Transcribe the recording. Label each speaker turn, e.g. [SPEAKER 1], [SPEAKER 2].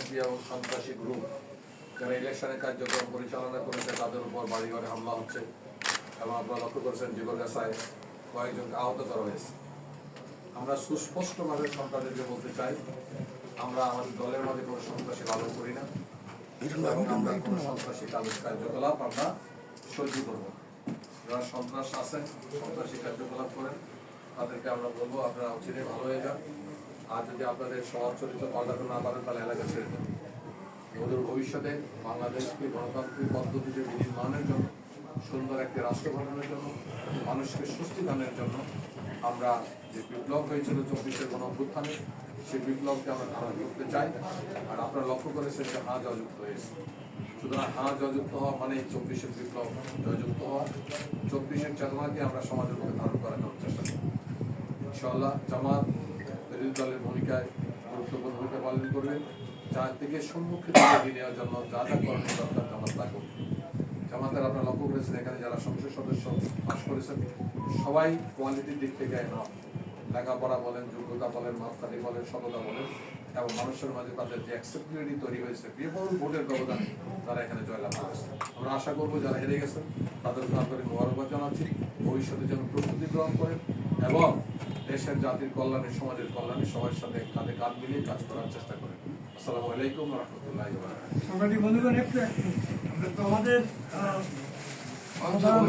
[SPEAKER 1] BNP এবং সন্ত্রাসী group যারা ইলেকশনের কার্যক্রম পরিচালনা করেছে তাদের উপর বাড়িঘরে হামলা হচ্ছে এবং আপনারা লক্ষ্য করেছেন জীবনগাছায় কয়েকজনকে আহত করা হয়েছে। আমরা সুস্পষ্টভাবে সন্ত্রাসীকে বলতে চাই, আমরা আমাদের দলের মধ্যে কোনো সন্ত্রাসী পালন করি না এবং আমরা কোনো সন্ত্রাসী কার্যকলাপ আমরা সহ্য করব। যারা সন্ত্রাস আছেন, সন্ত্রাসী কার্যকলাপ করেন, তাদেরকে আমরা বলবো আপনারা অচিরে ভালো হয়ে যান। আর যদি আপনাদের স্বভাব চরিত্র পাল্টাতে না পারেন তাহলে এলাকা ছেড়ে দেন। আমাদের ভবিষ্যতে বাংলাদেশকে গণতান্ত্রিক পদ্ধতিতে বিনির্মাণের জন্য, সুন্দর একটি রাষ্ট্র গঠনের জন্য, মানুষকে স্বস্তি দানের জন্য আমরা যে বিপ্লব হয়েছিল 24-এর গণঅভ্যুত্থানে, সেই বিপ্লবকে আমরা ধারণ করতে চাই। আর আপনারা লক্ষ্য করেছেন যে হাঁ জয়যুক্ত হয়েছে। সুতরাং হাঁ জয়যুক্ত হওয়া মানে 24-এর বিপ্লব জয়যুক্ত হওয়া, 24-এর চেতনাকে আমরা সমাজের মধ্যে ধারণ করার চেষ্টা করি। ইনশাআল্লাহ জামাত বিরোধী দলের ভূমিকায় গুরুত্বপূর্ণ ভূমিকা পালন করবে। যা থেকে সম্মুখীন নেওয়ার জন্য যা যা করণীয় দরকার জামাত তা করবে। জামাতের আপনারা লক্ষ্য করেছেন এখানে যারা সংসদ সদস্য পাশ করেছেন সবাই কোয়ালিটির দিক থেকে লেখাপড়া বলেন, যোগ্যতা বলেন, মাপকাঠি বলেন, সততা বলেন এবং মানুষের মাঝে তাদের যে অ্যাকসেপ্টেবিলিটি তৈরি হয়েছে বিপুল ভোটের ব্যবধানে তারা এখানে জয়লাভ করেছে। আমরা আশা করবো যারা হেরে গেছেন তাদেরকে আন্তরিক মোবারকবাদ জানাচ্ছি। ভবিষ্যতে যেন প্রস্তুতি গ্রহণ করেন এবং দেশের জাতির কল্যাণে, সমাজের কল্যাণে সবার সাথে কাঁধে কাঁধ মিলিয়ে কাজ করার চেষ্টা করেন। আসসালামু আলাইকুম ওয়া রাহমাতুল্লাহি ওয়া বারাকাতুহু।
[SPEAKER 2] সাংবাদিক বন্ধুগণ, একটু আমাদের